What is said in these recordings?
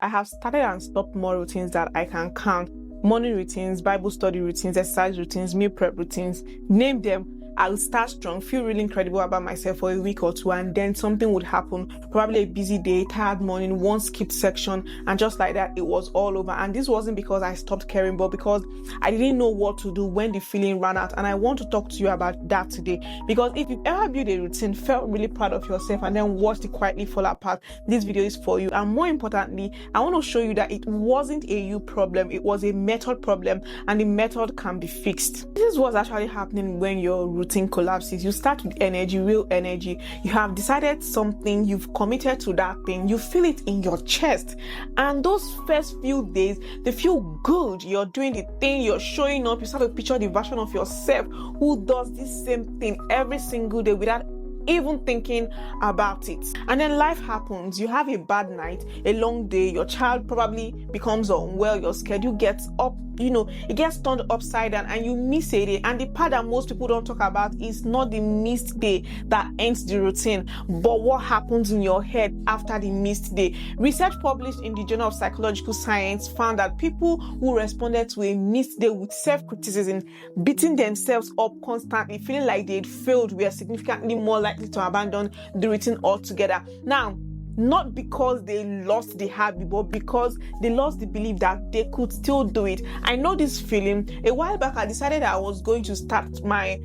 have started and stopped more routines that I can count. Morning routines, Bible study routines, exercise routines, meal prep routines, name them. I'll start strong, feel really incredible about myself for a week or two, and then something would happen. Probably a busy day, tired morning, one skipped section, and just like that, it was all over. And this wasn't because I stopped caring, but because I didn't know what to do when the feeling ran out. And I want to talk to you about that today, because if you've ever built a routine, felt really proud of yourself, and then watched it quietly fall apart, this video is for you. And more importantly, I want to show you that it wasn't a you problem, it was a method problem, and the method can be fixed. This is what's actually happening when your routine collapses. You start with energy, real energy. You have decided something, you've committed to that thing, you feel it in your chest, and those first few days they feel good. You're doing the thing, you're showing up, you start to picture the version of yourself who does this same thing every single day without even thinking about it. And then life happens. You have a bad night, a long day, your child probably becomes unwell, your schedule gets up, it gets turned upside down, and you miss a day. And the part that most people don't talk about is not the missed day that ends the routine, but what happens in your head after the missed day. Research published in the Journal of Psychological Science found that people who responded to a missed day with self-criticism, beating themselves up constantly, feeling like they'd failed, were significantly more likely to abandon the routine altogether. Now, not because they lost the habit, but because they lost the belief that they could still do it. I know this feeling. A while back, I decided I was going to start my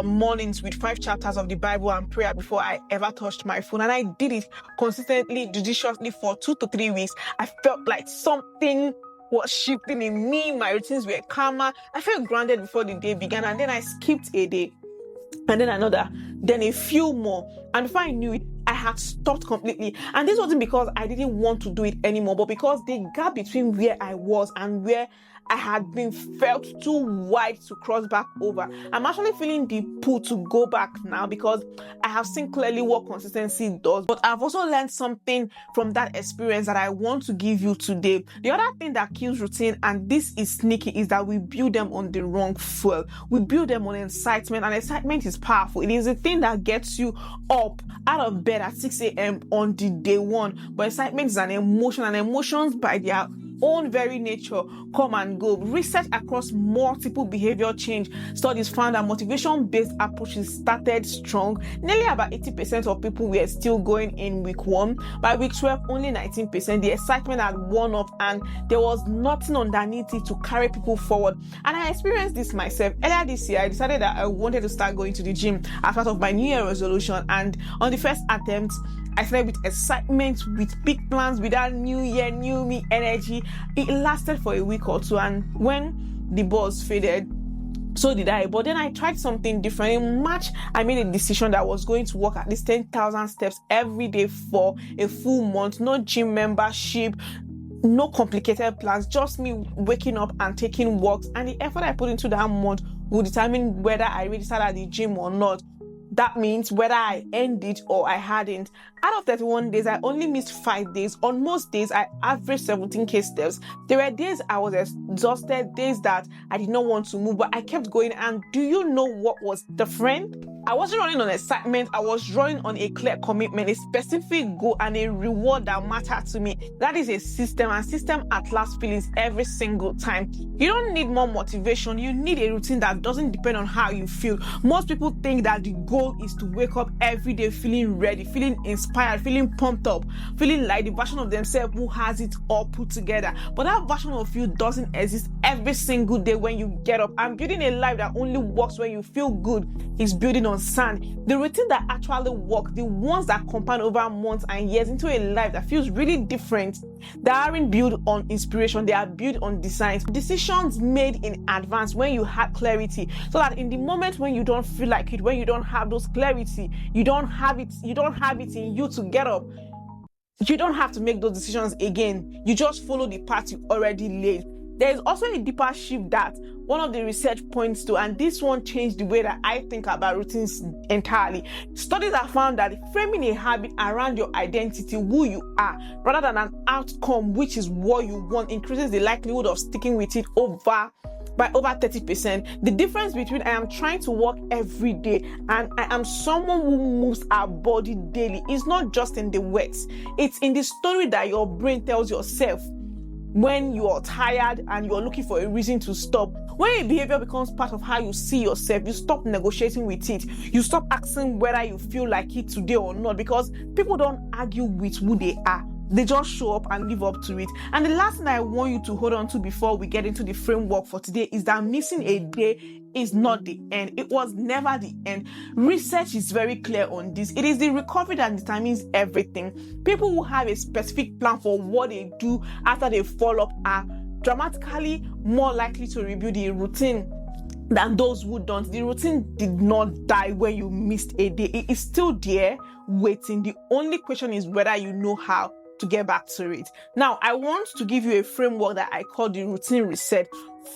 mornings with 5 chapters of the Bible and prayer before I ever touched my phone. And I did it consistently, judiciously for 2 to 3 weeks. I felt like something was shifting in me. My routines were calmer. I felt grounded before the day began. And then I skipped a day, and then another, then a few more. And before I knew it, I had stopped completely. And this wasn't because I didn't want to do it anymore, but because the gap between where I was and where I had been felt too wide to cross back over. I'm actually feeling the pull to go back now, because I have seen clearly what consistency does. But I've also learned something from that experience that I want to give you today. The other thing that kills routine, and this is sneaky, is that we build them on the wrong fuel. We build them on excitement, and excitement is powerful. It is the thing that gets you up out of bed at 6 a.m. on the day one. But excitement is an emotion, and emotions by their own very nature come and go. Research across multiple behavior change studies found that motivation-based approaches started strong. Nearly about 80% of people were still going in week 1. By week 12, only 19%. The excitement had worn off, and there was nothing underneath it to carry people forward. And I experienced this myself. Earlier this year, I decided that I wanted to start going to the gym as part of my New Year resolution. And on the first attempt, I started with excitement, with big plans, with that new year, new me energy. It lasted for a week or two, and when the buzz faded, so did I. But then I tried something different. In March, I made a decision that I was going to walk at least 10,000 steps every day for a full month. No gym membership, no complicated plans, just me waking up and taking walks. And the effort I put into that month will determine whether I really started at the gym or not. That means whether I end it or I hadn't. Out of 31 days, I only missed 5 days. On most days, I averaged 17k steps. There were days I was exhausted, days that I did not want to move, but I kept going. And do you know what was different? I wasn't running on excitement. I was running on a clear commitment, a specific goal, and a reward that mattered to me. That is a system, and system at last feelings every single time. You don't need more motivation. You need a routine that doesn't depend on how you feel. Most people think that the goal is to wake up every day feeling ready, feeling inspired, feeling pumped up, feeling like the version of themselves who has it all put together. But that version of you doesn't exist every single day when you get up. And building a life that only works when you feel good is building on sand. The routine that actually work, the ones that compound over months and years into a life that feels really different, they aren't built on inspiration, they are built on designs. Decisions made in advance when you had clarity, so that in the moment when you don't feel like it, when you don't have those clarity, you don't have it in you to get up. You don't have to make those decisions again. You just follow the path you already laid. There is also a deeper shift that one of the research points to, and this one changed the way that I think about routines entirely. Studies have found that framing a habit around your identity, who you are, rather than an outcome, which is what you want, increases the likelihood of sticking with it over by over 30%. The difference between I am trying to work every day and I am someone who moves our body daily is not just in the words. It's in the story that your brain tells yourself when you are tired and you are looking for a reason to stop. When a behavior becomes part of how you see yourself, you stop negotiating with it. You stop asking whether you feel like it today or not, because people don't argue with who they are. They just show up and live up to it. And the last thing I want you to hold on to before we get into the framework for today is that missing a day is not the end. It was never the end. Research is very clear on this. It is the recovery that determines everything. People who have a specific plan for what they do after they fall up are dramatically more likely to rebuild the routine than those who don't. The routine did not die when you missed a day. It is still there waiting. The only question is whether you know how to get back to it. Now, I want to give you a framework that I call the routine reset.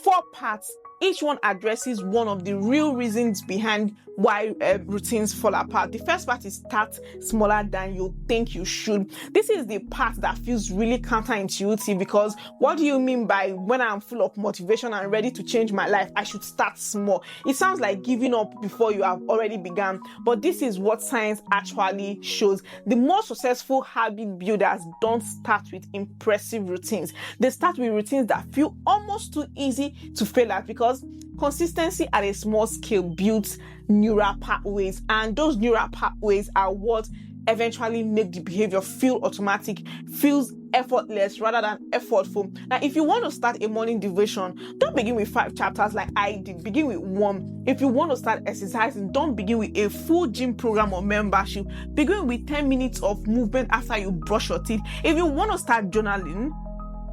4 parts. Each one addresses one of the real reasons behind why routines fall apart. The first part is start smaller than you think you should. This is the part that feels really counterintuitive, because what do you mean by when I'm full of motivation and ready to change my life, I should start small? It sounds like giving up before you have already begun, but this is what science actually shows. The most successful habit builders don't start with impressive routines. They start with routines that feel almost too easy to fail at, because consistency at a small scale builds neural pathways, and those neural pathways are what eventually make the behavior feel automatic, feels effortless rather than effortful. Now, if you want to start a morning devotion, don't begin with 5 chapters like I did. Begin with 1. If you want to start exercising, don't begin with a full gym program or membership. Begin with 10 minutes of movement after you brush your teeth. If you want to start journaling,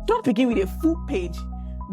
don't begin with a full page.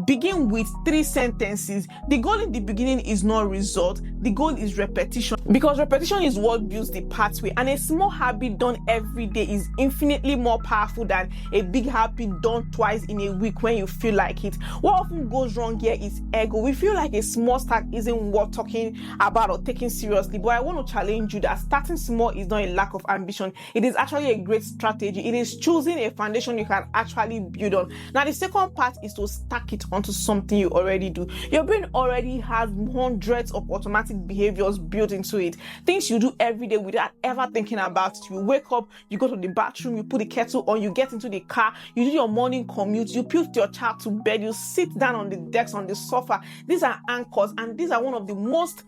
Begin with 3 sentences. The goal in the beginning is not result. The goal is repetition, because repetition is what builds the pathway, and a small habit done every day is infinitely more powerful than a big habit done twice in a week when you feel like it. What often goes wrong here is ego. We feel like a small start isn't worth talking about or taking seriously, but I want to challenge you that starting small is not a lack of ambition. It is actually a great strategy. It is choosing a foundation you can actually build on. Now, the second part is to stack it onto something you already do. Your brain already has hundreds of automatic behaviors built into it. Things you do every day without ever thinking about it. You wake up, you go to the bathroom, you put the kettle on, you get into the car, you do your morning commute, you put your child to bed, you sit down on the desk, on the sofa. These are anchors, and these are one of the most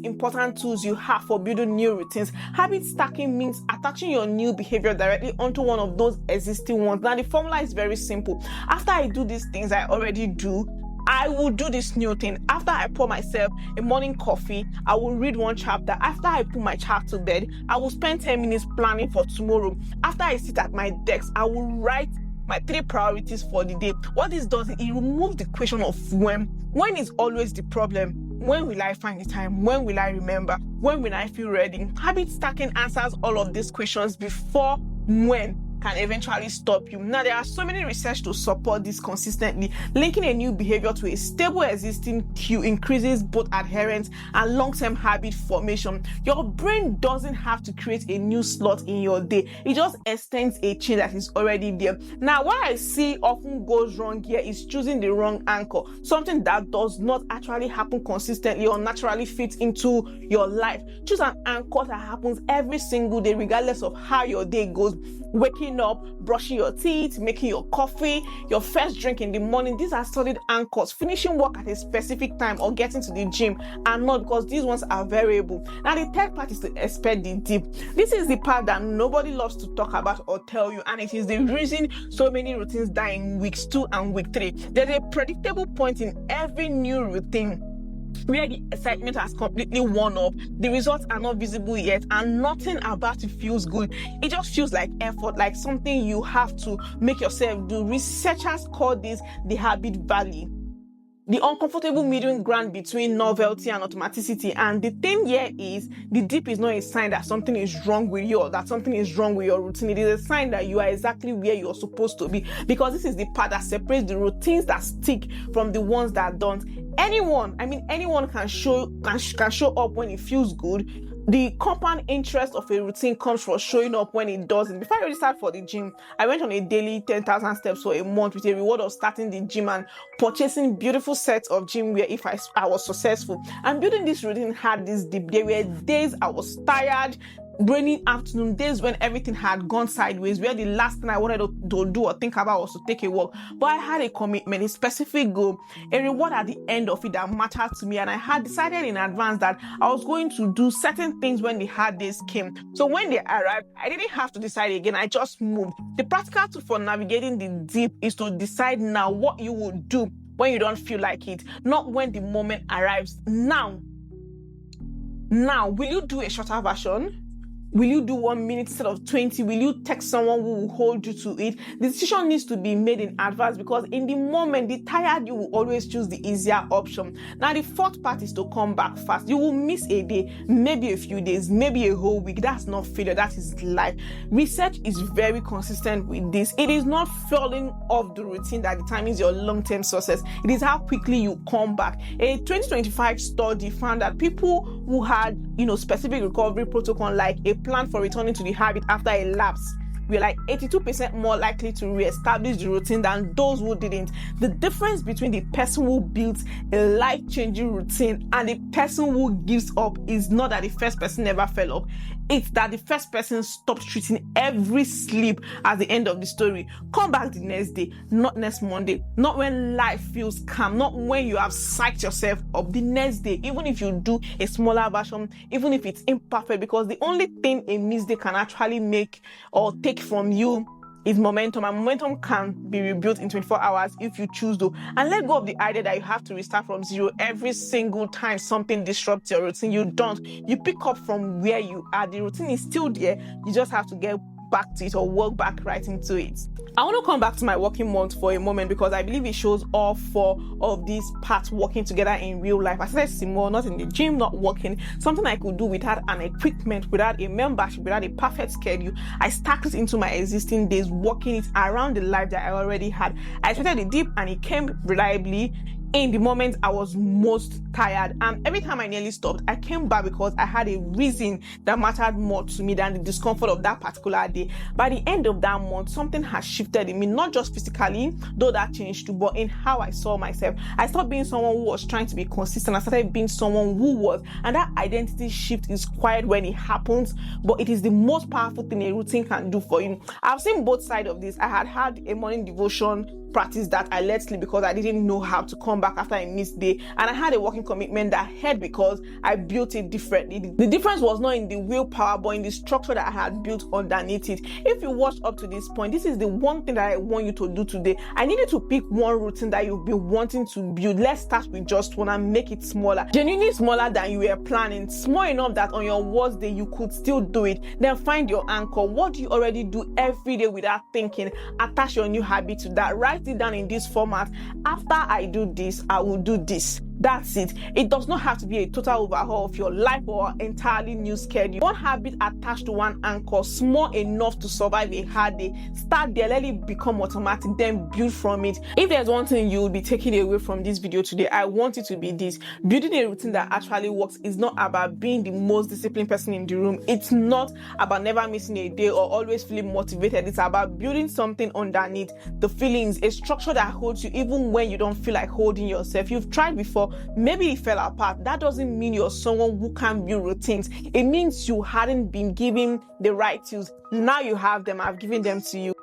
important tools you have for building new routines. Habit stacking means attaching your new behavior directly onto one of those existing ones. Now, the formula is very simple. After I do these things I already do, I will do this new thing. After I pour myself a morning coffee, I will read 1 chapter. After I put my child to bed, I will spend 10 minutes planning for tomorrow. After I sit at my desk, I will write my 3 priorities for the day. What this does is it removes the question of when. When is always the problem. When will I find the time? When will I remember? When will I feel ready? Habit stacking answers all of these questions before when can eventually stop you. Now, there are so many research to support this consistently. Linking a new behavior to a stable existing cue increases both adherence and long-term habit formation. Your brain doesn't have to create a new slot in your day. It just extends a chain that is already there. Now, what I see often goes wrong here is choosing the wrong anchor, something that does not actually happen consistently or naturally fits into your life. Choose an anchor that happens every single day, regardless of how your day goes. Waking up, brushing your teeth, making your coffee, your first drink in the morning. These are solid anchors. Finishing work at a specific time or getting to the gym are not, because these ones are variable. Now, the third part is to expect the dip. This is the part that nobody loves to talk about or tell you, and it is the reason so many routines die in weeks 2 and week 3. There's a predictable point in every new routine where the excitement has completely worn up, the results are not visible yet, and nothing about it feels good. It just feels like effort, like something you have to make yourself do. Researchers call this the habit valley, the uncomfortable middle ground between novelty and automaticity. And the thing here is, the dip is not a sign that something is wrong with you or that something is wrong with your routine. It is a sign that you are exactly where you're supposed to be, because this is the part that separates the routines that stick from the ones that don't. Anyone can show up when it feels good, the compound interest of a routine comes from showing up when it doesn't. Before I registered for the gym, I went on a daily 10,000 steps for a month with a reward of starting the gym and purchasing beautiful sets of gym wear if I was successful. And building this routine had this deep. There were days I was tired, rainy afternoon, days when everything had gone sideways, where the last thing I wanted to do or think about was to take a walk. But I had a commitment, a specific goal, a reward at the end of it that mattered to me, and I had decided in advance that I was going to do certain things when the hard days came. So when they arrived, I didn't have to decide again, I just moved. The practical tool for navigating the deep is to decide now what you will do when you don't feel like it, not when the moment arrives. Now, will you do a shorter version? Will you do 1 minute instead of 20? Will you text someone who will hold you to it? The decision needs to be made in advance, because in the moment, the tired you will always choose the easier option. Now, the fourth part is to come back fast. You will miss a day, maybe a few days, maybe a whole week. That's not failure, that is life. Research is very consistent with this. It is not falling off the routine that determines your long-term success. It is how quickly you come back. A 2025 study found that people who had, specific recovery protocol, like a plan for returning to the habit after a lapse, we're like 82% more likely to reestablish the routine than those who didn't. The difference between the person who builds a life-changing routine and the person who gives up is not that the first person never fell up. It's that the first person stopped treating every sleep as the end of the story. Come back the next day, not next Monday, not when life feels calm, not when you have psyched yourself up. The next day, even if you do a smaller version, even if it's imperfect, because the only thing a missed day can actually make or take from you is momentum, and momentum can be rebuilt in 24 hours if you choose to. And let go of the idea that you have to restart from zero every single time something disrupts your routine. You don't. You pick up from where you are. The routine is still there. You just have to get back to it or work back right into it. I want to come back to my working month for a moment, because I believe it shows all 4 of these parts working together in real life. I started small, not in the gym, not working, something I could do without an equipment, without a membership, without a perfect schedule. I stacked it into my existing days, working it around the life that I already had. I started the dip and it came reliably in the moment I was most tired, and every time I nearly stopped, I came back because I had a reason that mattered more to me than the discomfort of that particular day. By the end of that month, something has shifted in me, not just physically, though that changed too, but in how I saw myself. I stopped being someone who was trying to be consistent. I started being someone who was, and that identity shift is quiet when it happens, but it is the most powerful thing a routine can do for you. I've seen both sides of this. I had a morning devotion practice that I let slip because I didn't know how to come back after a missed day, and I had a working commitment that held because I built it differently. The difference was not in the willpower, but in the structure that I had built underneath it. If you watched up to this point, this is the one thing that I want you to do today. I needed to pick one routine that you'll be wanting to build. Let's start with just one and make it smaller, genuinely smaller than you were planning, small enough that on your worst day you could still do it. Then find your anchor. What do you already do every day without thinking? Attach your new habit to that. Write it down in this format. After I do this, I will do this. That's it. It does not have to be a total overhaul of your life or entirely new schedule. One habit attached to one anchor, small enough to survive a hard day. Start there, let it become automatic, then build from it. If there's one thing you will be taking away from this video today, I want it to be this. Building a routine that actually works is not about being the most disciplined person in the room. It's not about never missing a day or always feeling motivated. It's about building something underneath the feelings, a structure that holds you even when you don't feel like holding yourself. You've tried before, maybe it fell apart. That doesn't mean you're someone who can't build routines. It means you hadn't been given the right tools. Now you have them. I've given them to you.